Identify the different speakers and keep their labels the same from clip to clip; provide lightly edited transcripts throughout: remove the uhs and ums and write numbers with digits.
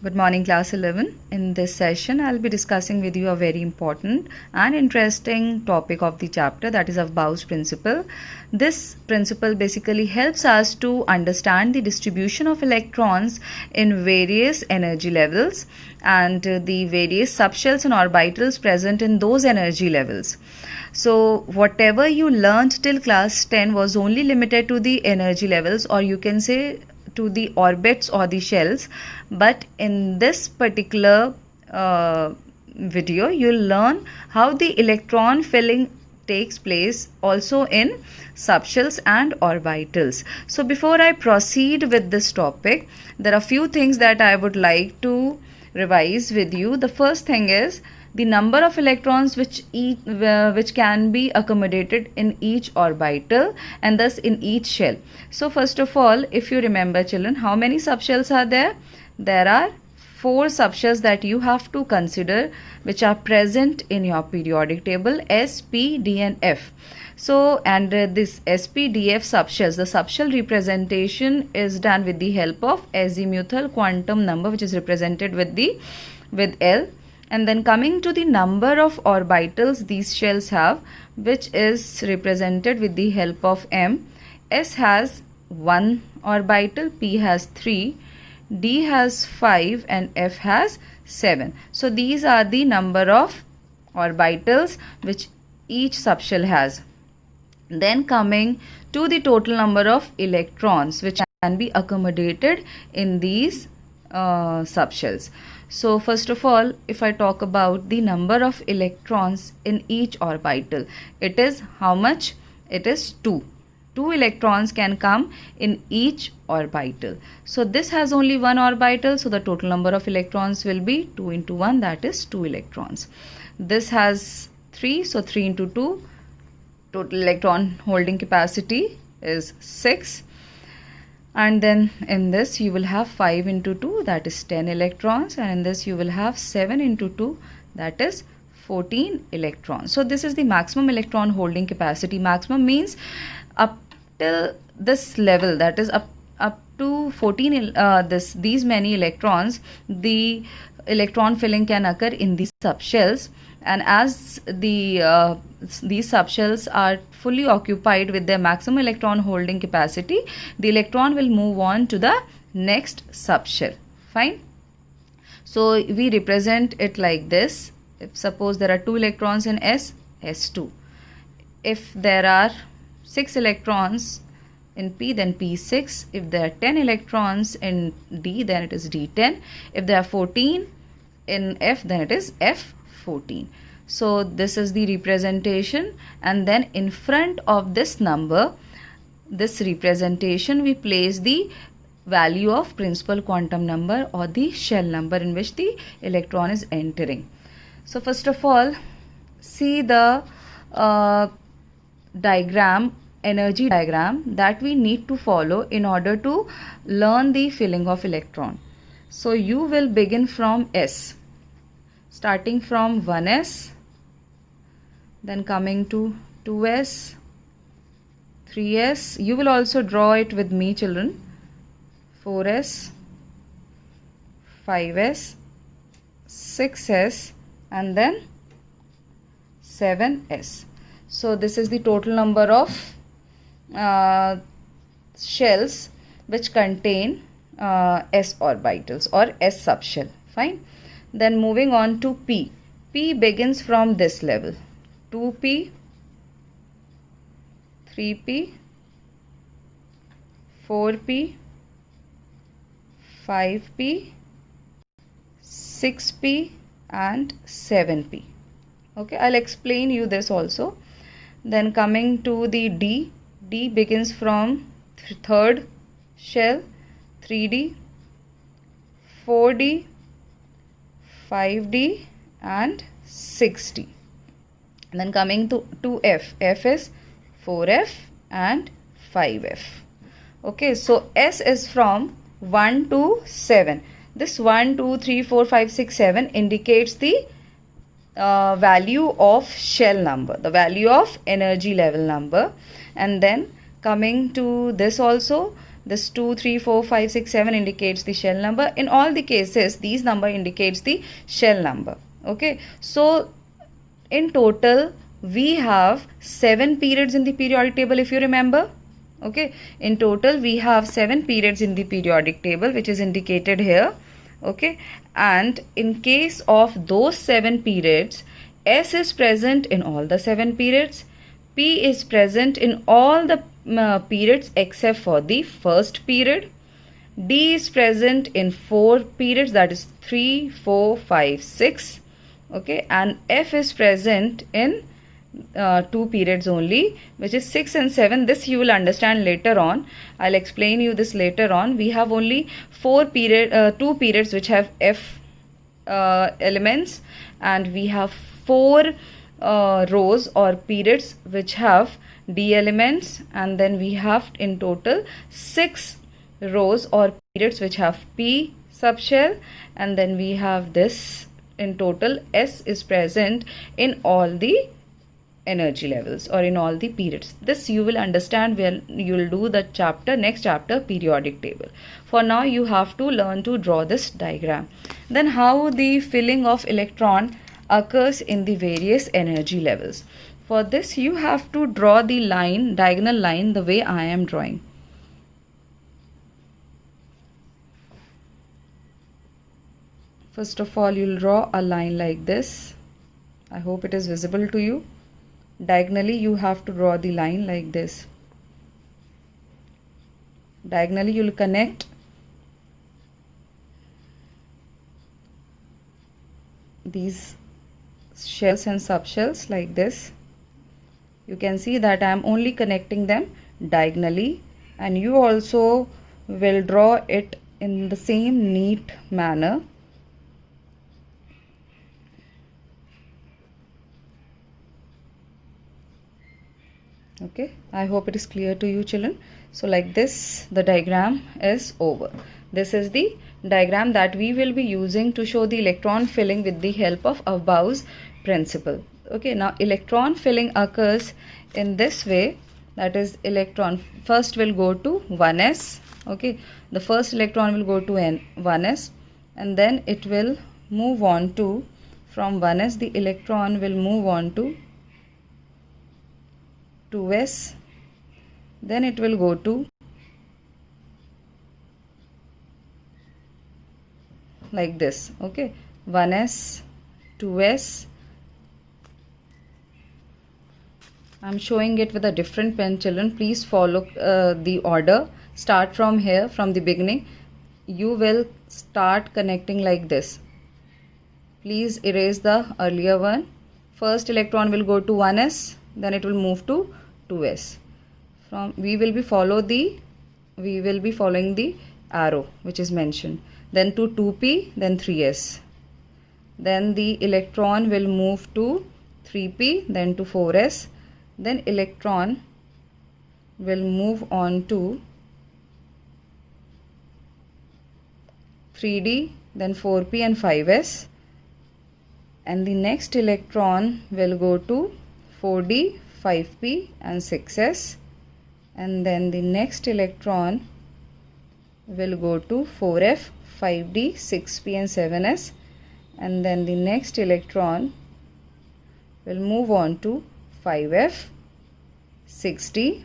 Speaker 1: Good morning, class 11. In this session, I'll be discussing with you a very important and interesting topic of the chapter, that is of Bauer's principle. This principle basically helps us to understand the distribution of electrons in various energy levels and the various subshells and orbitals present in those energy levels. So whatever you learned till class 10 was only limited to the energy levels, or you can say to the orbits or the shells, but in this particular video you'll learn how the electron filling takes place also in subshells and orbitals. So before I proceed with this topic, there are few things that I would like to revise with you. The first thing is the number of electrons which can be accommodated in each orbital and thus in each shell. So first of all, if you remember children, how many subshells are there? There are 4 subshells that you have to consider, which are present in your periodic table: S, P, D and F. So this SPDF subshells, the subshell representation is done with the help of azimuthal quantum number, which is represented with L. And then coming to the number of orbitals these shells have, which is represented with the help of M. S has 1 orbital, P has 3, D has 5 and F has 7. So these are the number of orbitals which each subshell has. Then coming to the total number of electrons which can be accommodated in these subshells. So first of all, if I talk about the number of electrons in each orbital, it is how much? It is 2. 2 electrons can come in each orbital. So this has only 1 orbital, so the total number of electrons will be 2 into 1, that is 2 electrons. This has 3, so 3 into 2, total electron holding capacity is 6. And then in this you will have 5 into 2, that is 10 electrons, and in this you will have 7 into 2, that is 14 electrons. So this is the maximum electron holding capacity. Maximum means up till this level, that is up to 14 these many electrons, the electron filling can occur in these subshells. And as these subshells are fully occupied with their maximum electron holding capacity, the electron will move on to the next subshell. Fine. So we represent it like this. If suppose there are 2 electrons in S, S2. If there are 6 electrons in P, then P6. If there are 10 electrons in D, then it is D10. If there are 14 in F, then it is F14. So this is the representation, and then in front of this number, this representation, we place the value of principal quantum number or the shell number in which the electron is entering. So first of all, see the energy diagram that we need to follow in order to learn the filling of electron. So you will begin from S, starting from 1s, then coming to 2s, 3s. You will also draw it with me children. 4s, 5s, 6s and then 7s. So this is the total number of shells which contain s orbitals or s subshell. Fine. Then moving on to P. P begins from this level: 2p, 3p, 4p, 5p, 6p and 7p. Okay, I'll explain you this also. Then coming to the D. D begins from third shell: 3d, 4d, 5d and 6d. And then coming to F. F is 4f and 5f. Okay, so S is from 1 to 7. This 1, 2, 3, 4, 5, 6, 7 indicates the value of shell number, the value of energy level number. And then coming to this also, This 2, 3, 4, 5, 6, 7 indicates the shell number. In all the cases, these number indicates the shell number. Okay, so in total we have 7 periods in the periodic table, if you remember. Okay, in total we have 7 periods in the periodic table, which is indicated here. Okay, and in case of those 7 periods, S is present in all the 7 periods, P is present in all the periods except for the first period, D is present in 4 periods, that is 3, 4, 5, 6. Okay, and F is present in 2 periods only, which is 6 and 7. This you will understand later on. I'll explain you this later on. We have only 2 periods which have F elements, and we have 4 rows or periods which have D elements, and then we have in total 6 rows or periods which have P subshell, and then we have this. In total, S is present in all the energy levels or in all the periods. This you will understand when you will do the next chapter, periodic table. For now you have to learn to draw this diagram. Then how the filling of electron occurs in the various energy levels. For this you have to draw the line, diagonal line, the way I am drawing. First of all, you'll draw a line like this. I hope it is visible to you. Diagonally you have to draw the line like this. Diagonally you will connect these shells and subshells like this. You can see that I am only connecting them diagonally, and you also will draw it in the same neat manner. Okay, I hope it is clear to you, children. So like this, the diagram is over. This is the diagram that we will be using to show the electron filling with the help of Aufbau's principle. Okay, now electron filling occurs in this way, that is electron first will go to 1s. Okay, the first electron will go to 1s, and then it will move on to, from 1s the electron will move on to 2s, then it will go to like this. Okay, 1s, 2s. I'm showing it with a different pen, children. Please follow the order. Start from here, from the beginning. You will start connecting like this. Please erase the earlier one. First electron will go to 1s, then it will move to 2s. We will be following the arrow which is mentioned. Then to 2p, then 3s. Then the electron will move to 3p, then to 4s. Then electron will move on to 3d, then 4p and 5s. And the next electron will go to 4d, 5p and 6s, and then the next electron will go to 4f, 5d, 6p and 7s, and then the next electron will move on to 5f, 6d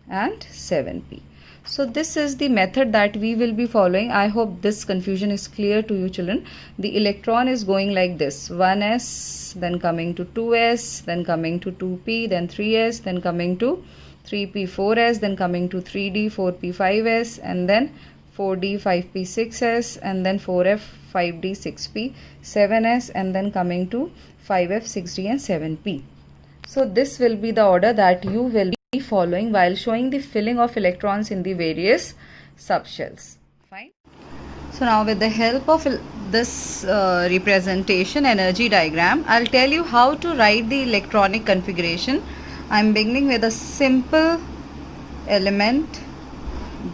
Speaker 1: and 7p. So this is the method that we will be following. I hope this confusion is clear to you, children. The electron is going like this: 1s, then coming to 2s, then coming to 2p, then 3s, then coming to 3p, 4s, then coming to 3d, 4p, 5s, and then 4d, 5p, 6s, and then 4f, 5d, 6p, 7s, and then coming to 5f, 6d and 7p. So this will be the order that you will be following while showing the filling of electrons in the various subshells. Fine. So now with the help of this representation energy diagram, I'll tell you how to write the electronic configuration. I'm beginning with a simple element,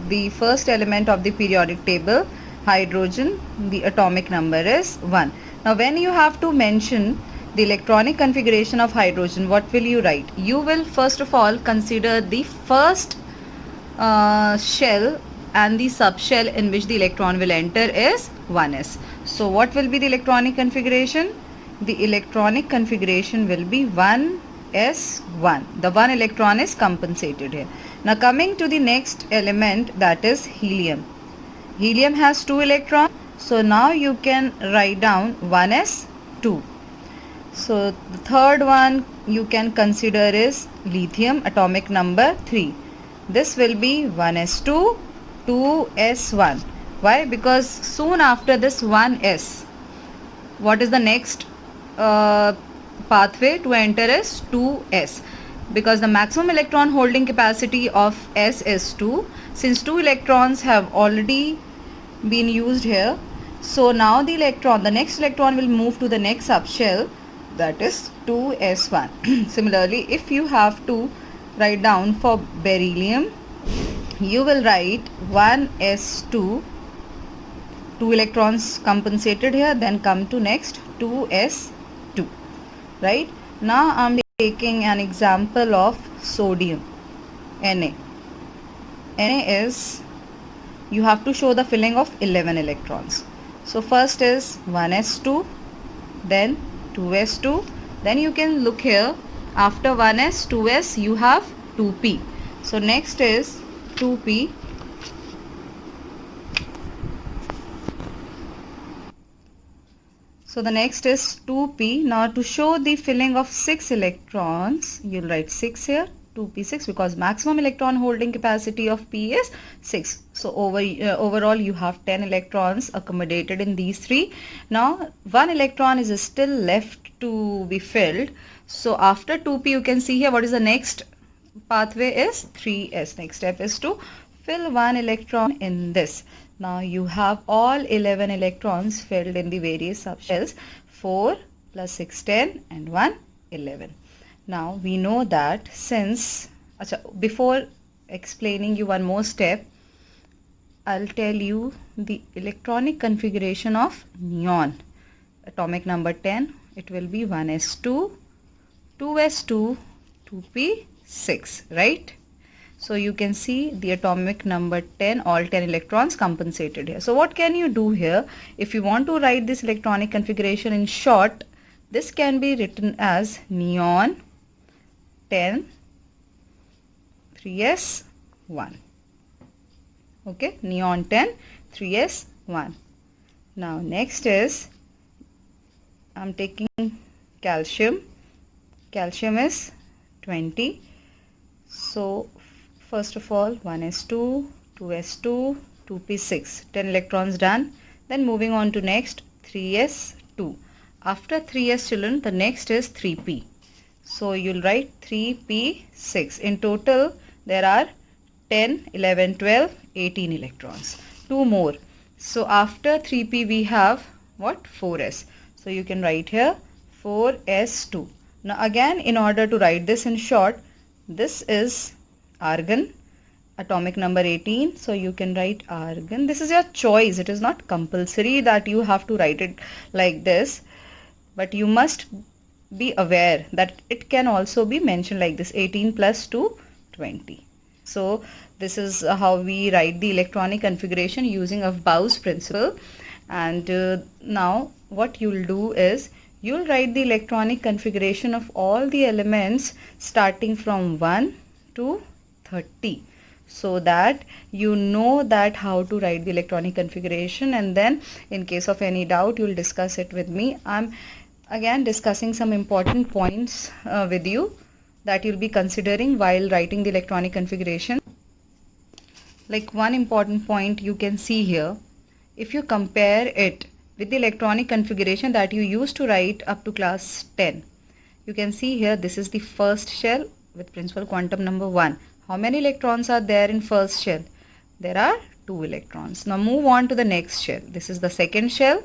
Speaker 1: the first element of the periodic table, hydrogen. The atomic number is 1. Now when you have to mention the electronic configuration of hydrogen, what will you write? You will first of all consider the first shell and the subshell in which the electron will enter is 1s. So what will be the electronic configuration? The electronic configuration will be 1s1. The one electron is compensated here. Now coming to the next element, that is helium. Helium has 2 electrons. So now you can write down 1s2. So the third one you can consider is lithium, atomic number 3. This will be 1s2, 2s1. Why? Because soon after this 1s, what is the next pathway to enter is 2s, because the maximum electron holding capacity of s is 2. Since 2 electrons have already been used here, so now the next electron will move to the next subshell, that is 2s1. Similarly, if you have to write down for beryllium, you will write 1s2, 2 electrons compensated here, then come to next 2s2. Right? Now I am taking an example of sodium, Na. Na is, you have to show the filling of 11 electrons. So first is 1s2, then 2s2, then you can look here, after 1s, 2s, you have 2p. So next is 2p. So the next is 2p. Now to show the filling of 6 electrons, you'll write 6 here, 2p6, because maximum electron holding capacity of p is 6. So overall you have 10 electrons accommodated in these three. Now 1 electron is still left to be filled. So after 2p, you can see here what is the next pathway is 3s. Next step is to fill 1 electron in this. Now you have all 11 electrons filled in the various subshells, 4 plus 6, 10 and 1, 11. Now we know that since, before explaining you one more step, I'll tell you the electronic configuration of neon. Atomic number 10, it will be 1s2, 2s2, 2p6, right? So you can see the atomic number 10, all 10 electrons compensated here. So what can you do here? If you want to write this electronic configuration in short, this can be written as neon 10, 3s1. Okay, neon 10, 3s1. Now next is, I'm taking calcium. Calcium is 20. So first of all, 1s2, 2s2, 2p6, 10 electrons done. Then moving on to next 3s2. After 3s children, the next is 3p. So you'll write 3p6. In total, there are 10, 11, 12, 18 electrons. 2 more. So after 3p, we have what? 4s. So you can write here 4s2. Now again, in order to write this in short, this is argon, atomic number 18. So you can write argon. This is your choice. It is not compulsory that you have to write it like this, but you must be aware that it can also be mentioned like this, 18 plus 2, 20. So this is how we write the electronic configuration using Aufbau's principle. And now what you'll do is, you'll write the electronic configuration of all the elements starting from 1 to 30, so that you know that how to write the electronic configuration, and then in case of any doubt, you'll discuss it with me. I'm again discussing some important points with you that you'll be considering while writing the electronic configuration. Like one important point you can see here, if you compare it with the electronic configuration that you used to write up to class 10, you can see here this is the first shell with principal quantum number 1. How many electrons are there in first shell? There are 2 electrons. Now move on to the next shell. This is the second shell.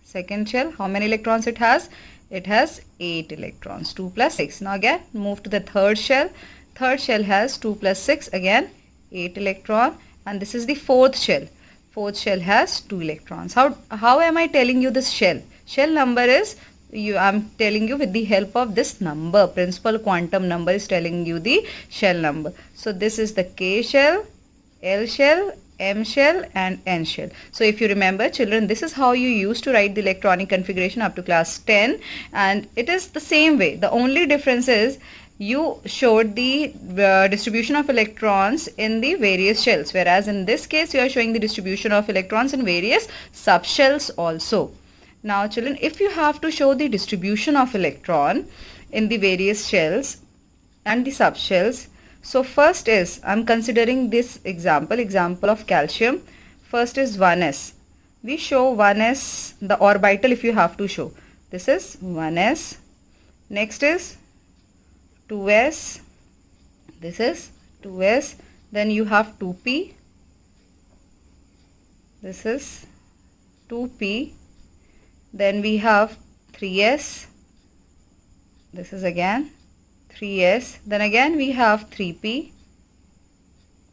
Speaker 1: Second shell, how many electrons it has? It has 8 electrons, 2 plus 6. Now again move to the third shell. Third shell has 2 plus 6, again 8 electron, and this is the fourth shell. Fourth shell has 2 electrons. How am I telling you this shell? Shell number is, I'm telling you with the help of this number. Principal quantum number is telling you the shell number. So this is the K shell, L shell, M shell and N shell. So if you remember children, this is how you used to write the electronic configuration up to class 10, and it is the same way. The only difference is you showed the distribution of electrons in the various shells, whereas in this case you are showing the distribution of electrons in various subshells also. Now children, if you have to show the distribution of electron in the various shells and the subshells, so first is, I'm considering this example of calcium. First is 1s. We show 1s, the orbital if you have to show. This is 1s. Next is 2s. This is 2s. Then you have 2p. This is 2p. Then we have 3s. This is again 3s. Then again we have 3p.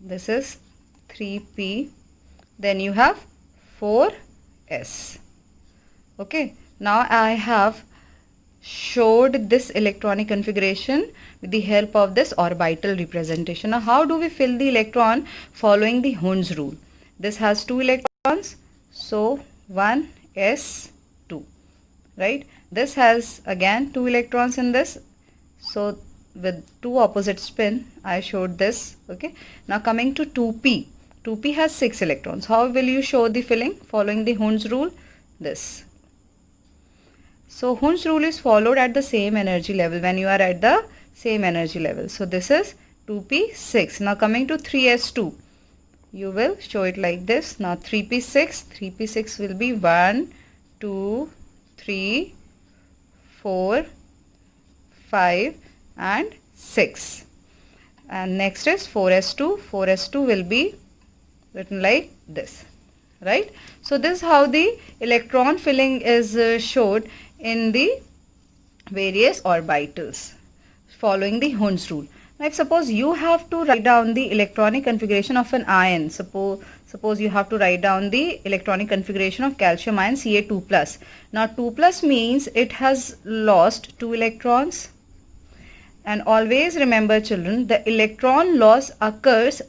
Speaker 1: This is 3p. Then you have 4s. Okay, now I have showed this electronic configuration with the help of this orbital representation. Now how do we fill the electron following the Hund's rule? This has 2 electrons, so 1s2, right? This has again 2 electrons in this, so with 2 opposite spin I showed this. Okay, now coming to 2p. 2p has 6 electrons. How will you show the filling following the Hund's rule? This. So Hund's rule is followed at the same energy level, when you are at the same energy level. So this is 2p6. Now coming to 3s2, you will show it like this. Now 3p6 will be 1, 2, 3, 4, 5 and 6. And next is 4s2. 4s2 will be written like this, right? So this is how the electron filling is showed in the various orbitals following the Hund's rule. Now if suppose you have to write down the electronic configuration of an ion, suppose you have to write down the electronic configuration of calcium ion Ca2+. Now 2+ means it has lost 2 electrons. And always remember children, the electron loss occurs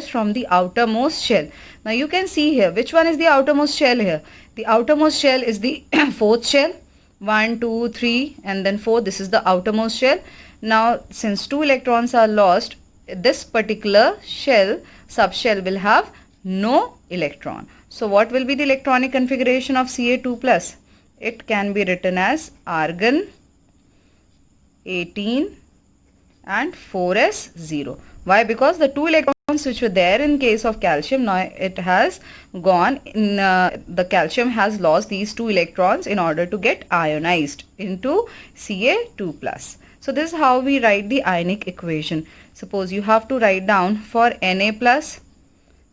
Speaker 1: from the outermost shell. Now you can see here, which one is the outermost shell here? The outermost shell is the fourth shell. 1, 2, 3 and then 4. This is the outermost shell. Now since 2 electrons are lost, this particular shell, subshell, will have no electron. So what will be the electronic configuration of Ca2+? It can be written as argon 18 and 4s0. Why? Because the 2 electrons which were there in case of calcium, now it has gone in, the calcium has lost these 2 electrons in order to get ionized into Ca2+. So this is how we write the ionic equation. Suppose you have to write down for Na+,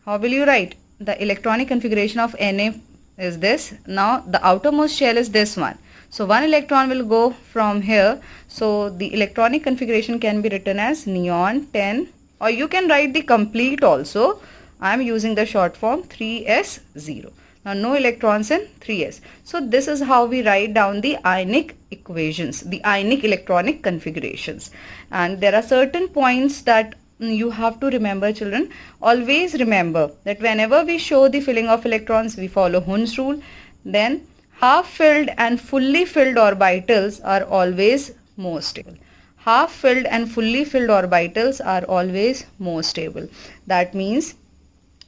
Speaker 1: how will you write? The electronic configuration of Na is this. Now the outermost shell is this one. So 1 electron will go from here. So the electronic configuration can be written as neon 10, or you can write the complete also. I am using the short form 3s0. Now no electrons in 3s. So this is how we write down the ionic equations, the ionic electronic configurations. And there are certain points that you have to remember children. Always remember that whenever we show the filling of electrons, we follow Hund's rule. Then half-filled and fully filled orbitals are always more stable. Half-filled and fully filled orbitals are always more stable. That means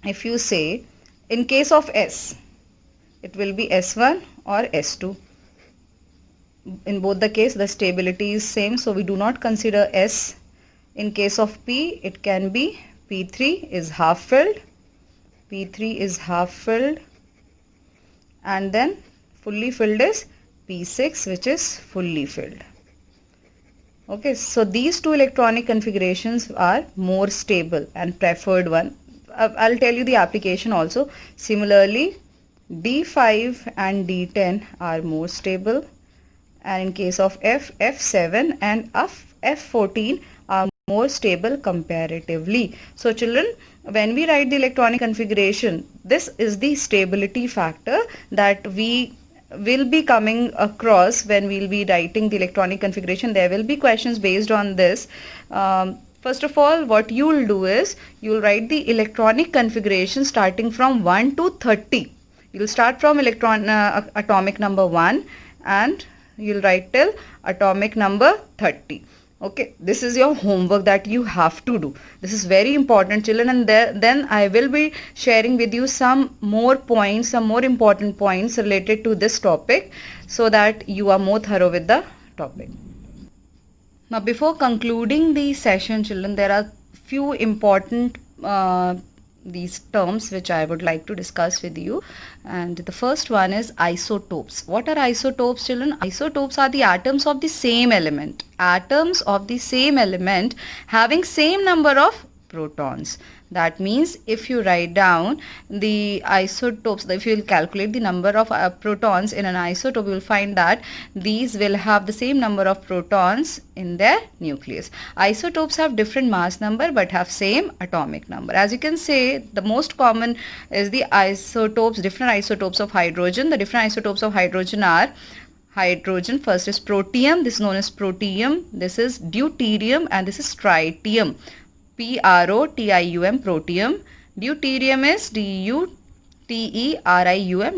Speaker 1: if you say in case of S, it will be S1 or S2. In both the case, the stability is same, so we do not consider S. In case of P, it can be P3 is half-filled, P3 is half-filled, and then fully filled is P6, which is fully filled. Okay, so these 2 electronic configurations are more stable and preferred one. I'll tell you the application also. Similarly, D5 and D10 are more stable, and in case of F7 and F14 are more stable comparatively. So children, when we write the electronic configuration, this is the stability factor that we will be coming across when we will be writing the electronic configuration. There will be questions based on this. First of all, what you will do is you will write the electronic configuration starting from 1 to 30. You will start from atomic number 1 and you will write till atomic number 30. Okay, this is your homework that you have to do. This is very important, children, and then I will be sharing with you some more points, some more important points related to this topic so that you are more thorough with the topic. Now, before concluding the session, children, there are few important these terms which I would like to discuss with you, and the first one is isotopes. What are isotopes, children? Isotopes are the atoms of the same element. Atoms of the same element having same number of protons. That means if you write down the isotopes, if you will calculate the number of protons in an isotope, you will find that these will have the same number of protons in their nucleus. Isotopes have different mass number but have same atomic number. As you can say, the most common is the isotopes, different isotopes of hydrogen. The different isotopes of hydrogen are hydrogen. First is protium. This is known as protium. This is deuterium and this is tritium. P-R-O-T-I-U-M, protium. Deuterium is D-U-T-E-R-I-U-M,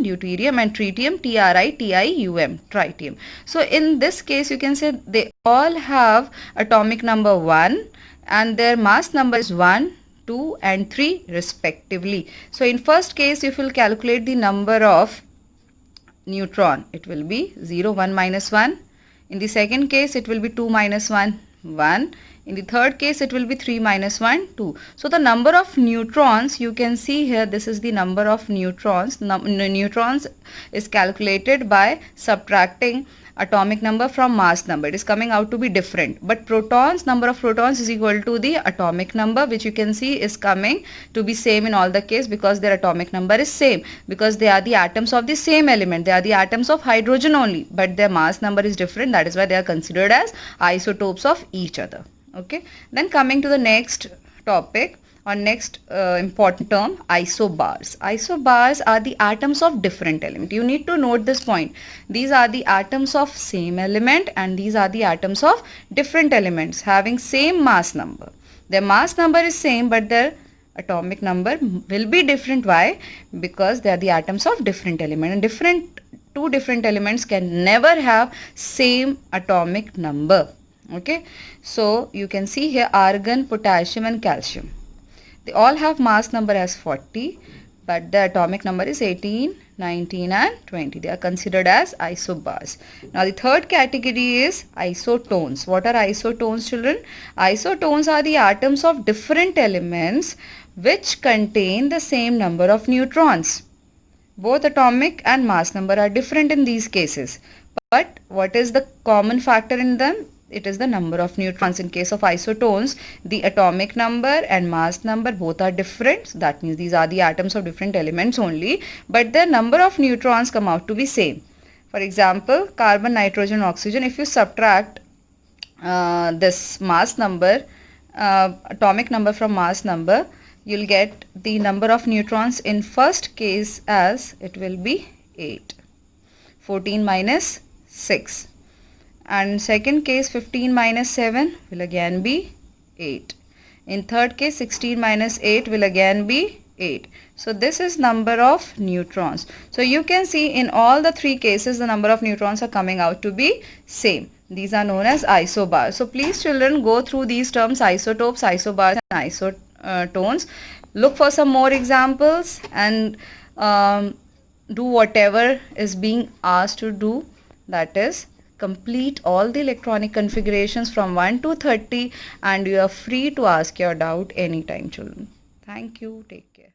Speaker 1: deuterium, and tritium, T-R-I-T-I-U-M, tritium. So in this case, you can say they all have atomic number 1 and their mass number is 1, 2 and 3 respectively. So in first case, if you will calculate the number of neutron, it will be 0, 1, minus 1. In the second case, it will be 2 minus 1, 1. In the third case, it will be 3 minus 1, 2. So the number of neutrons, you can see here, this is the number of neutrons. Neutrons is calculated by subtracting atomic number from mass number. It is coming out to be different. But protons, number of protons is equal to the atomic number, which you can see is coming to be same in all the case because their atomic number is same. Because they are the atoms of the same element. They are the atoms of hydrogen only. But their mass number is different. That is why they are considered as isotopes of each other. Okay, then coming to the next topic or next important term, isobars. Isobars are the atoms of different element. You need to note this point. These are the atoms of same element and these are the atoms of different elements having same mass number. Their mass number is same but their atomic number will be different. Why? Because they are the atoms of different element, and two different elements can never have same atomic number. Okay, so you can see here argon, potassium and calcium. They all have mass number as 40 but the atomic number is 18, 19 and 20. They are considered as isobars. Now the third category is isotones. What are isotones, children? Isotones are the atoms of different elements which contain the same number of neutrons. Both atomic and mass number are different in these cases. But what is the common factor in them? It is the number of neutrons. In case of isotones, the atomic number and mass number both are different. So that means these are the atoms of different elements only, but their number of neutrons come out to be same. For example, carbon, nitrogen, oxygen, if you subtract this mass number, atomic number from mass number, you'll get the number of neutrons in first case as it will be 8. 14 minus 6. And second case 15 minus 7 will again be 8. In third case 16 minus 8 will again be 8. So this is number of neutrons. So you can see in all the three cases the number of neutrons are coming out to be same. These are known as isobars. So please children go through these terms, isotopes, isobars and isotones. Look for some more examples and do whatever is being asked to do, that is complete all the electronic configurations from 1 to 30 and you are free to ask your doubt anytime, children. Thank you. Take care.